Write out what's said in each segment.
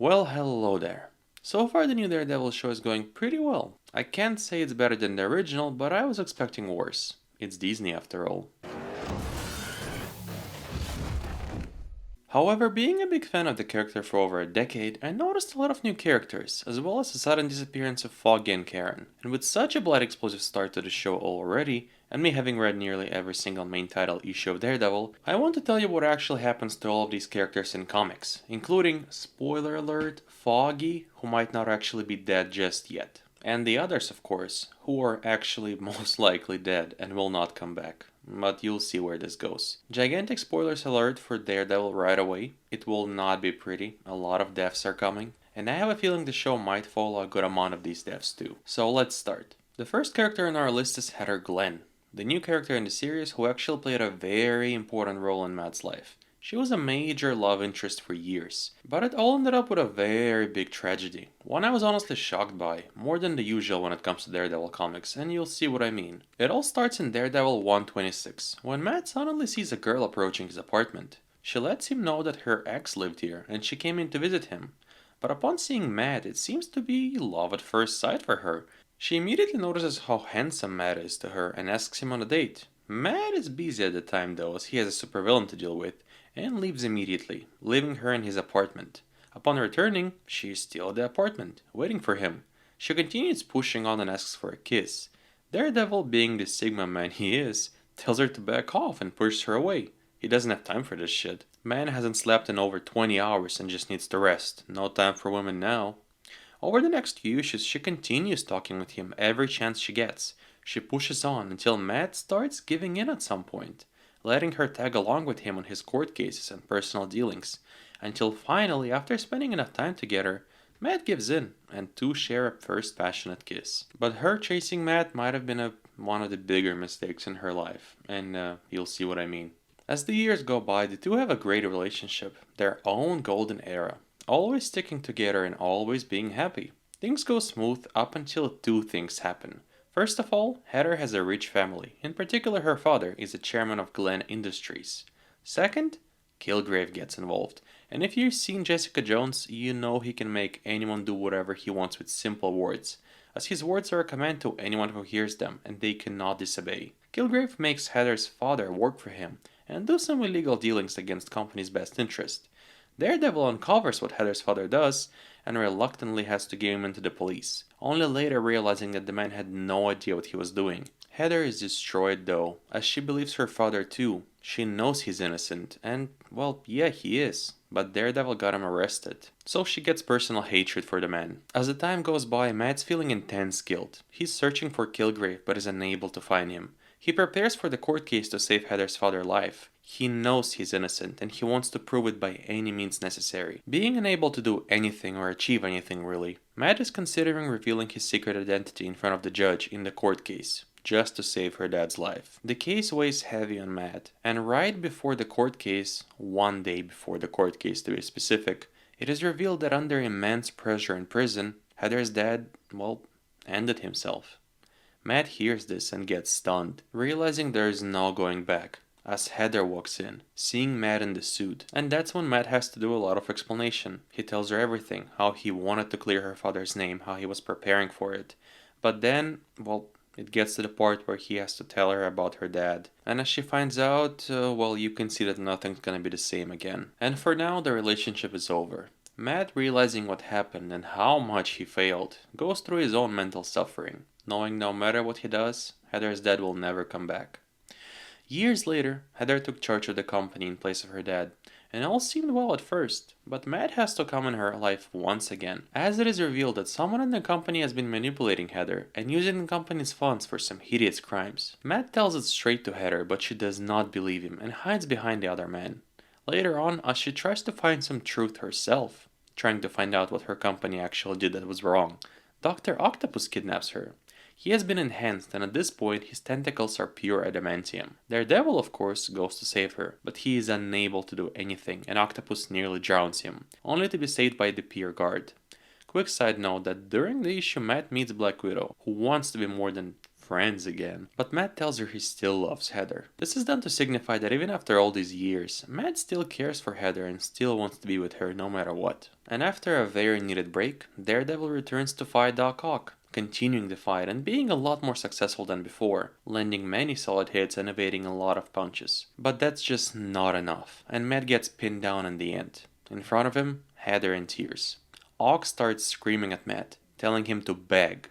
Well, hello there. So far, the new Daredevil show is going pretty well. I can't say it's better than the original, but I was expecting worse. It's Disney after all. However, being a big fan of the character for over a decade, I noticed a lot of new characters, as well as the sudden disappearance of Foggy and Karen. And with such a blood explosive start to the show already, and me having read nearly every single main title issue of Daredevil, I want to tell you what actually happens to all of these characters in comics, including, spoiler alert, Foggy, who might not actually be dead just yet. And the others, of course, who are actually most likely dead and will not come back. But you'll see where this goes. Gigantic spoilers alert for Daredevil right away. It will not be pretty, a lot of deaths are coming, and I have a feeling the show might follow a good amount of these deaths too. So let's start. The first character on our list is Heather Glenn, the new character in the series who actually played a very important role in Matt's life. She was a major love interest for years, but it all ended up with a very big tragedy, one I was honestly shocked by, more than the usual when it comes to Daredevil comics, and you'll see what I mean. It all starts in Daredevil 126, when Matt suddenly sees a girl approaching his apartment. She lets him know that her ex lived here, and she came in to visit him. But upon seeing Matt, it seems to be love at first sight for her. She immediately notices how handsome Matt is to her and asks him on a date. Matt is busy at the time though, as he has a supervillain to deal with, and leaves immediately, leaving her in his apartment. Upon returning, she is still at the apartment, waiting for him. She continues pushing on and asks for a kiss. Daredevil, being the Sigma man he is, tells her to back off and pushes her away. He doesn't have time for this shit. Man hasn't slept in over 20 hours and just needs to rest. No time for women now. Over the next few issues, she continues talking with him every chance she gets. She pushes on until Matt starts giving in at some point, letting her tag along with him on his court cases and personal dealings, until finally, after spending enough time together, Matt gives in, and two share a first passionate kiss. But her chasing Matt might have been one of the bigger mistakes in her life, and you'll see what I mean. As the years go by, the two have a great relationship, their own golden era, always sticking together and always being happy. Things go smooth up until two things happen. First of all, Heather has a rich family. In particular, her father is the chairman of Glen Industries. Second, Kilgrave gets involved. And if you've seen Jessica Jones, you know he can make anyone do whatever he wants with simple words, as his words are a command to anyone who hears them, and they cannot disobey. Kilgrave makes Heather's father work for him, and do some illegal dealings against company's best interest. Daredevil uncovers what Heather's father does, and reluctantly has to give him into the police, only later realizing that the man had no idea what he was doing. Heather is destroyed though, as she believes her father too. She knows he's innocent, and, well, yeah, he is, but Daredevil got him arrested. So she gets personal hatred for the man. As the time goes by, Matt's feeling intense guilt. He's searching for Kilgrave, but is unable to find him. He prepares for the court case to save Heather's father's life. He knows he's innocent, and he wants to prove it by any means necessary. Being unable to do anything or achieve anything really, Matt is considering revealing his secret identity in front of the judge in the court case, just to save her dad's life. The case weighs heavy on Matt, and right before the court case, one day before the court case to be specific, it is revealed that under immense pressure in prison, Heather's dad, well, ended himself. Matt hears this and gets stunned, realizing there is no going back, as Heather walks in, seeing Matt in the suit. And that's when Matt has to do a lot of explanation. He tells her everything, how he wanted to clear her father's name, how he was preparing for it. But then, well, it gets to the part where he has to tell her about her dad. And as she finds out, well, you can see that nothing's gonna be the same again. And for now, the relationship is over. Matt, realizing what happened and how much he failed, goes through his own mental suffering, knowing no matter what he does, Heather's dad will never come back. Years later, Heather took charge of the company in place of her dad, and all seemed well at first, but Matt has to come in her life once again, as it is revealed that someone in the company has been manipulating Heather and using the company's funds for some hideous crimes. Matt tells it straight to Heather, but she does not believe him and hides behind the other man. Later on, as she tries to find some truth herself, trying to find out what her company actually did that was wrong, Dr. Octopus kidnaps her. He has been enhanced, and at this point his tentacles are pure adamantium. Daredevil, of course, goes to save her, but he is unable to do anything, and Octopus nearly drowns him, only to be saved by the Pier Guard. Quick side note that during the issue Matt meets Black Widow, who wants to be more than friends again. But Matt tells her he still loves Heather. This is done to signify that even after all these years, Matt still cares for Heather and still wants to be with her no matter what. And after a very needed break, Daredevil returns to fight Doc Ock, continuing the fight and being a lot more successful than before, landing many solid hits and evading a lot of punches. But that's just not enough, and Matt gets pinned down in the end. In front of him, Heather in tears. Ock starts screaming at Matt, telling him to beg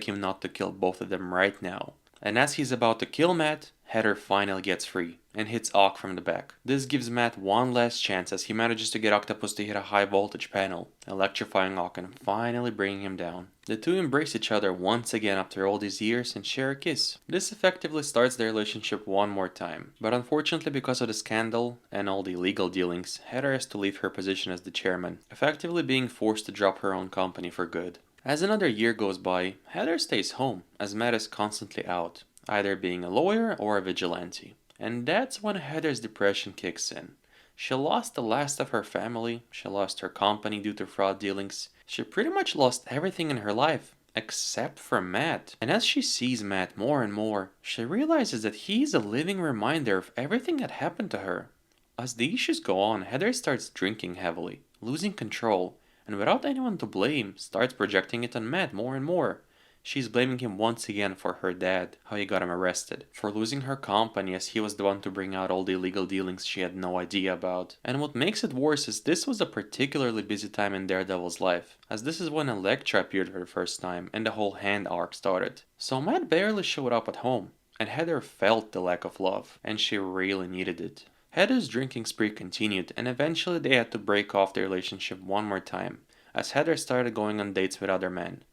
him not to kill both of them right now. And as he's about to kill Matt, Heather finally gets free and hits Ock from the back. This gives Matt one last chance as he manages to get Octopus to hit a high voltage panel, electrifying Ock and finally bringing him down. The two embrace each other once again after all these years and share a kiss. This effectively starts their relationship one more time, but unfortunately because of the scandal and all the legal dealings, Heather has to leave her position as the chairman, effectively being forced to drop her own company for good. As another year goes by, Heather stays home as Matt is constantly out, either being a lawyer or a vigilante. And that's when Heather's depression kicks in. She lost the last of her family, she lost her company due to fraud dealings, she pretty much lost everything in her life, except for Matt. And as she sees Matt more and more, she realizes that he's a living reminder of everything that happened to her. As the issues go on, Heather starts drinking heavily, losing control, and without anyone to blame, starts projecting it on Matt more and more. She's blaming him once again for her dad, how he got him arrested, for losing her company as he was the one to bring out all the illegal dealings she had no idea about. And what makes it worse is this was a particularly busy time in Daredevil's life, as this is when Elektra appeared for the first time and the whole Hand arc started. So Matt barely showed up at home, and Heather felt the lack of love, and she really needed it. Heather's drinking spree continued, and eventually they had to break off their relationship one more time, as Heather started going on dates with other men.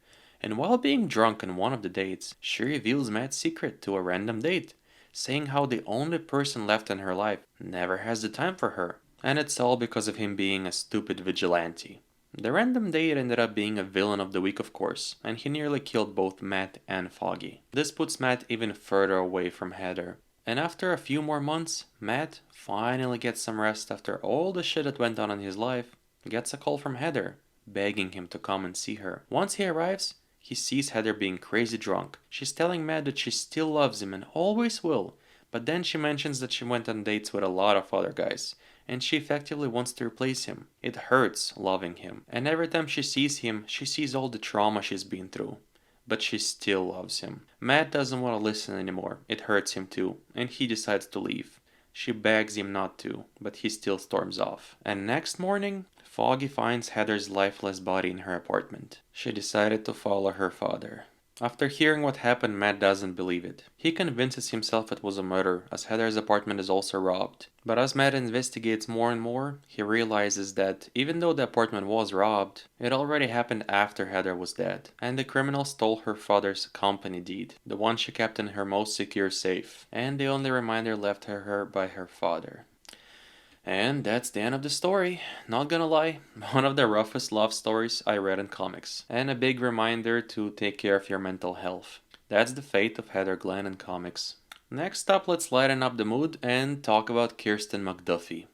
And while being drunk on one of the dates, she reveals Matt's secret to a random date, saying how the only person left in her life never has the time for her. And it's all because of him being a stupid vigilante. The random date ended up being a villain of the week, of course, and he nearly killed both Matt and Foggy. This puts Matt even further away from Heather. And after a few more months, Matt finally gets some rest after all the shit that went on in his life, gets a call from Heather, begging him to come and see her. Once he arrives, he sees Heather being crazy drunk. She's telling Matt that she still loves him and always will, but then she mentions that she went on dates with a lot of other guys, and she effectively wants to replace him. It hurts loving him, and every time she sees him, she sees all the trauma she's been through. But she still loves him. Matt doesn't want to listen anymore. It hurts him too, and he decides to leave. She begs him not to, but he still storms off. And next morning, Foggy finds Heather's lifeless body in her apartment. She decided to follow her father. After hearing what happened, Matt doesn't believe it. He convinces himself it was a murder, as Heather's apartment is also robbed. But as Matt investigates more and more, he realizes that even though the apartment was robbed, it already happened after Heather was dead, and the criminal stole her father's company deed, the one she kept in her most secure safe, and the only reminder left to her by her father. And that's the end of the story. Not gonna lie, one of the roughest love stories I read in comics, and a big reminder to take care of your mental health. That's the fate of Heather Glenn in comics. Next up, let's lighten up the mood and talk about Kirsten McDuffie.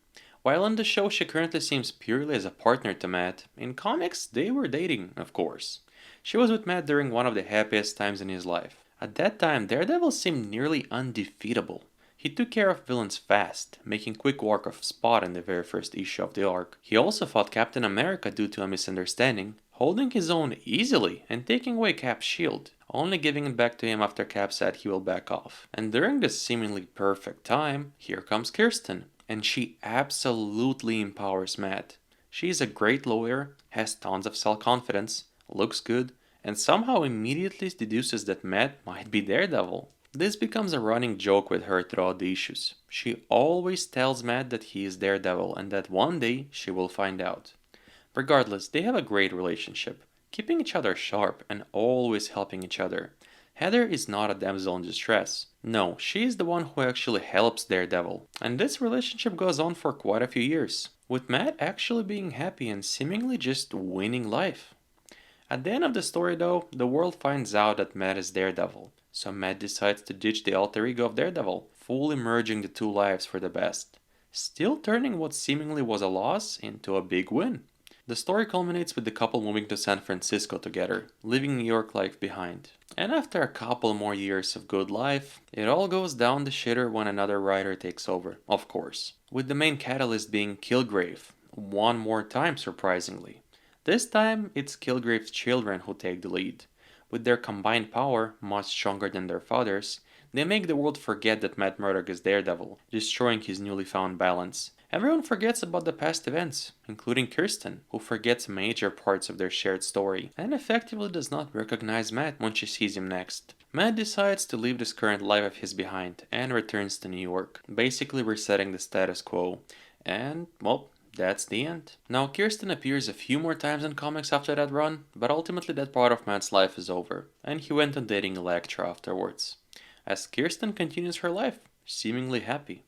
While on the show she currently seems purely as a partner to Matt, in comics they were dating, of course. She was with Matt during one of the happiest times in his life. At that time, Daredevil seemed nearly undefeatable. He took care of villains fast, making quick work of Spot in the very first issue of the arc. He also fought Captain America due to a misunderstanding, holding his own easily and taking away Cap's shield, only giving it back to him after Cap said he will back off. And during this seemingly perfect time, here comes Kirsten, and she absolutely empowers Matt. She is a great lawyer, has tons of self-confidence, looks good, and somehow immediately deduces that Matt might be Daredevil. This becomes a running joke with her throughout the issues. She always tells Matt that he is Daredevil and that one day she will find out. Regardless, they have a great relationship, keeping each other sharp and always helping each other. Heather is not a damsel in distress. No, she is the one who actually helps Daredevil. And this relationship goes on for quite a few years, with Matt actually being happy and seemingly just winning life. At the end of the story though, the world finds out that Matt is Daredevil. So Matt decides to ditch the alter ego of Daredevil, fully merging the two lives for the best, still turning what seemingly was a loss into a big win. The story culminates with the couple moving to San Francisco together, leaving New York life behind. And after a couple more years of good life, it all goes down the shitter when another writer takes over, of course. With the main catalyst being Kilgrave, one more time surprisingly. This time, it's Kilgrave's children who take the lead. With their combined power, much stronger than their father's, they make the world forget that Matt Murdock is Daredevil, destroying his newly found balance. Everyone forgets about the past events, including Kirsten, who forgets major parts of their shared story, and effectively does not recognize Matt when she sees him next. Matt decides to leave this current life of his behind, and returns to New York, basically resetting the status quo. And, well, that's the end. Now, Kirsten appears a few more times in comics after that run, but ultimately that part of Matt's life is over, and he went on dating Elektra afterwards. As Kirsten continues her life, seemingly happy.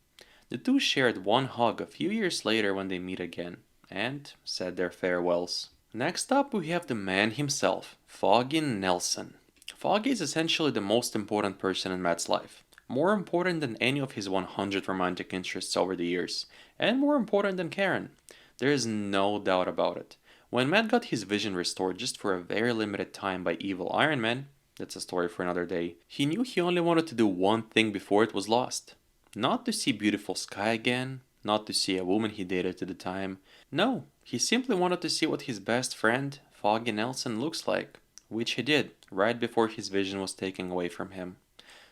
The two shared one hug a few years later when they meet again, and said their farewells. Next up we have the man himself, Foggy Nelson. Foggy is essentially the most important person in Matt's life. More important than any of his 100 romantic interests over the years, and more important than Karen. There is no doubt about it. When Matt got his vision restored just for a very limited time by evil Iron Man, that's a story for another day, he knew he only wanted to do one thing before it was lost. Not to see beautiful sky again, not to see a woman he dated at the time. No, he simply wanted to see what his best friend, Foggy Nelson, looks like, which he did, right before his vision was taken away from him.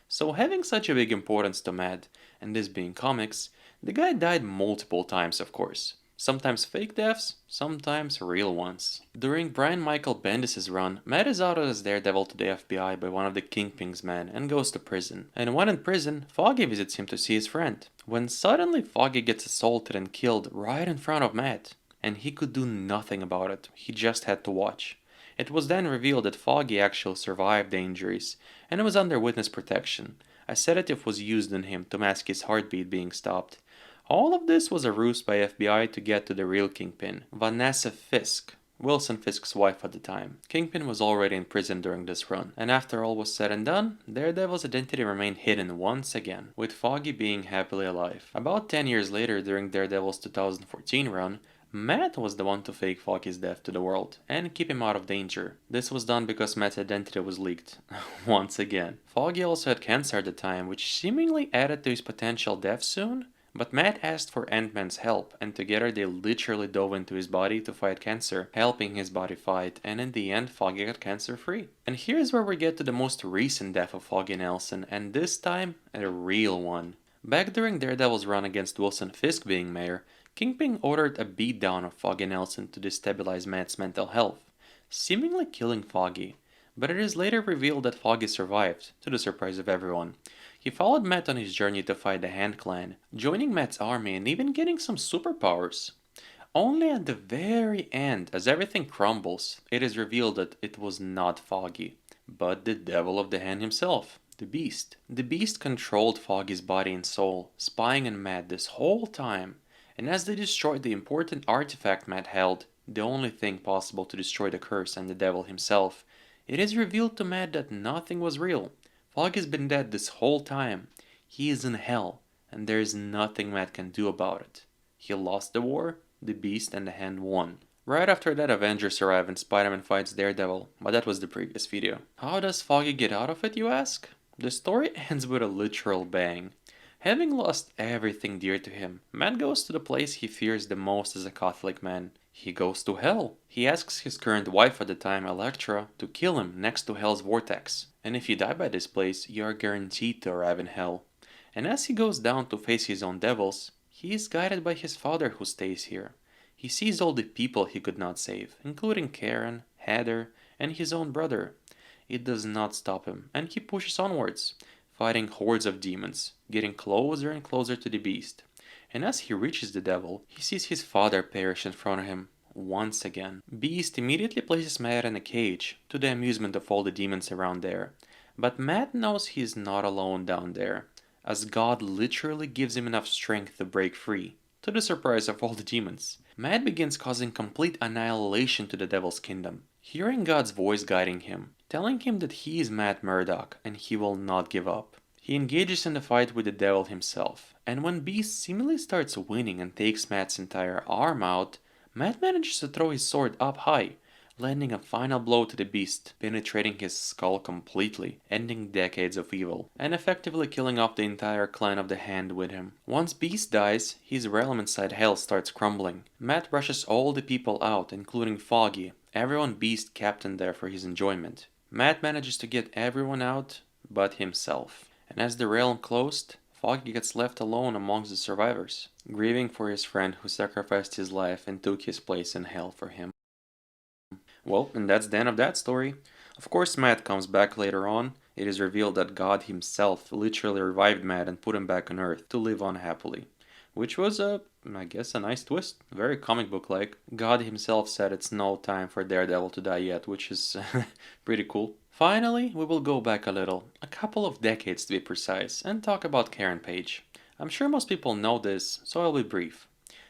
So having such a big importance to Matt, and this being comics, the guy died multiple times of course. Sometimes fake deaths, sometimes real ones. During Brian Michael Bendis' run, Matt is outed as Daredevil to the FBI by one of the Kingpin's men and goes to prison. And when in prison, Foggy visits him to see his friend. When suddenly Foggy gets assaulted and killed right in front of Matt. And he could do nothing about it, he just had to watch. It was then revealed that Foggy actually survived the injuries, and was under witness protection. A sedative was used on him to mask his heartbeat being stopped. All of this was a ruse by FBI to get to the real Kingpin, Vanessa Fisk, Wilson Fisk's wife at the time. Kingpin was already in prison during this run, and after all was said and done, Daredevil's identity remained hidden once again, with Foggy being happily alive. About 10 years later, during Daredevil's 2014 run, Matt was the one to fake Foggy's death to the world, and keep him out of danger. This was done because Matt's identity was leaked. Once again. Foggy also had cancer at the time, which seemingly added to his potential death soon. But Matt asked for Ant-Man's help, and together they literally dove into his body to fight cancer, helping his body fight, and in the end Foggy got cancer-free. And here's where we get to the most recent death of Foggy Nelson, and this time, a real one. Back during Daredevil's run against Wilson Fisk being mayor, Kingpin ordered a beatdown of Foggy Nelson to destabilize Matt's mental health, seemingly killing Foggy. But it is later revealed that Foggy survived, to the surprise of everyone. He followed Matt on his journey to fight the Hand Clan, joining Matt's army and even getting some superpowers. Only at the very end, as everything crumbles, it is revealed that it was not Foggy, but the Devil of the Hand himself, the Beast. The Beast controlled Foggy's body and soul, spying on Matt this whole time, and as they destroyed the important artifact Matt held, the only thing possible to destroy the curse and the Devil himself, it is revealed to Matt that nothing was real. Foggy's been dead this whole time. He is in hell, and there is nothing Matt can do about it. He lost the war, the Beast and the Hand won. Right after that, Avengers arrive and Spider-Man fights Daredevil, but that was the previous video. How does Foggy get out of it, you ask? The story ends with a literal bang. Having lost everything dear to him, Matt goes to the place he fears the most as a Catholic man. He goes to hell. He asks his current wife at the time, Elektra, to kill him next to hell's vortex. And if you die by this place, you are guaranteed to arrive in hell. And as he goes down to face his own devils, he is guided by his father who stays here. He sees all the people he could not save, including Karen, Heather, and his own brother. It does not stop him, and he pushes onwards, fighting hordes of demons, getting closer and closer to the Beast. And as he reaches the Devil, he sees his father perish in front of him, once again. Beast immediately places Matt in a cage, to the amusement of all the demons around there. But Matt knows he is not alone down there, as God literally gives him enough strength to break free, to the surprise of all the demons. Matt begins causing complete annihilation to the Devil's kingdom, hearing God's voice guiding him, telling him that he is Matt Murdock and he will not give up. He engages in the fight with the Devil himself, and when Beast seemingly starts winning and takes Matt's entire arm out, Matt manages to throw his sword up high, landing a final blow to the beast, penetrating his skull completely, ending decades of evil, and effectively killing off the entire clan of the Hand with him. Once Beast dies, his realm inside Hell starts crumbling. Matt rushes all the people out, including Foggy, everyone Beast captained there for his enjoyment. Matt manages to get everyone out but himself, and as the realm closed, Foggy gets left alone amongst the survivors, grieving for his friend who sacrificed his life and took his place in Hell for him. Well, and that's the end of that story. Of course, Matt comes back later on. It is revealed that God himself literally revived Matt and put him back on Earth to live on happily. Which was I guess, a nice twist. Very comic book like. God himself said it's no time for Daredevil to die yet, which is pretty cool. Finally, we will go back a couple of decades to be precise, and talk about Karen Page. I'm sure most people know this, so I'll be brief.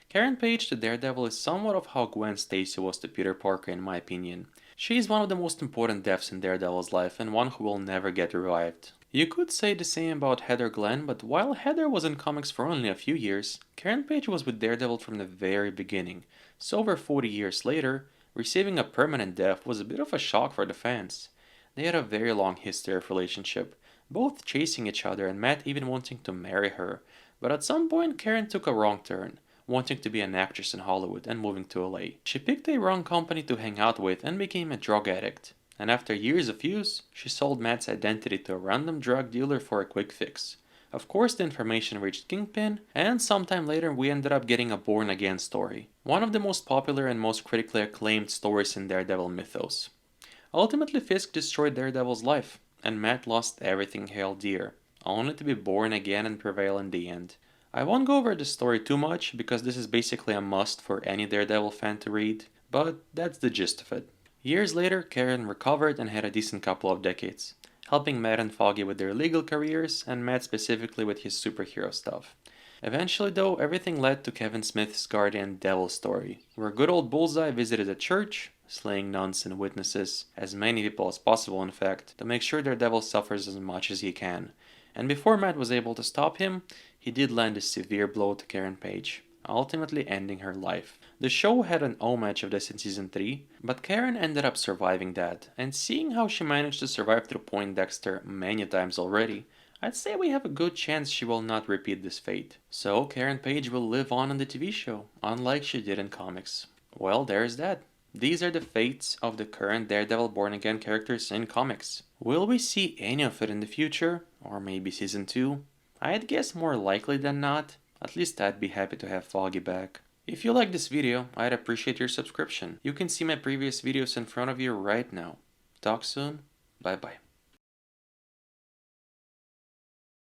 Karen Page to Daredevil is somewhat of how Gwen Stacy was to Peter Parker in my opinion. She is one of the most important deaths in Daredevil's life and one who will never get revived. You could say the same about Heather Glenn, but while Heather was in comics for only a few years, Karen Page was with Daredevil from the very beginning, so over 40 years later, receiving a permanent death was a bit of a shock for the fans. They had a very long history of relationship, both chasing each other and Matt even wanting to marry her, but at some point Karen took a wrong turn, wanting to be an actress in Hollywood and moving to LA. She picked a wrong company to hang out with and became a drug addict. And after years of use, she sold Matt's identity to a random drug dealer for a quick fix. Of course the information reached Kingpin, and sometime later we ended up getting a Born Again story. One of the most popular and most critically acclaimed stories in Daredevil mythos. Ultimately Fisk destroyed Daredevil's life, and Matt lost everything he held dear, only to be born again and prevail in the end. I won't go over the story too much, because this is basically a must for any Daredevil fan to read, but that's the gist of it. Years later, Karen recovered and had a decent couple of decades, helping Matt and Foggy with their legal careers, and Matt specifically with his superhero stuff. Eventually though, everything led to Kevin Smith's Guardian Devil story, where good old Bullseye visited a church, slaying nuns and witnesses, as many people as possible in fact, to make sure Daredevil suffers as much as he can. And before Matt was able to stop him, he did land a severe blow to Karen Page, ultimately ending her life. The show had an homage of this in season 3, but Karen ended up surviving that, and seeing how she managed to survive through Poindexter many times already, I'd say we have a good chance she will not repeat this fate. So Karen Page will live on in the TV show, unlike she did in comics. Well, there's that. These are the fates of the current Daredevil Born Again characters in comics. Will we see any of it in the future? Or maybe season 2? I'd guess more likely than not. At least I'd be happy to have Foggy back. If you like this video, I'd appreciate your subscription. You can see my previous videos in front of you right now. Talk soon. Bye bye.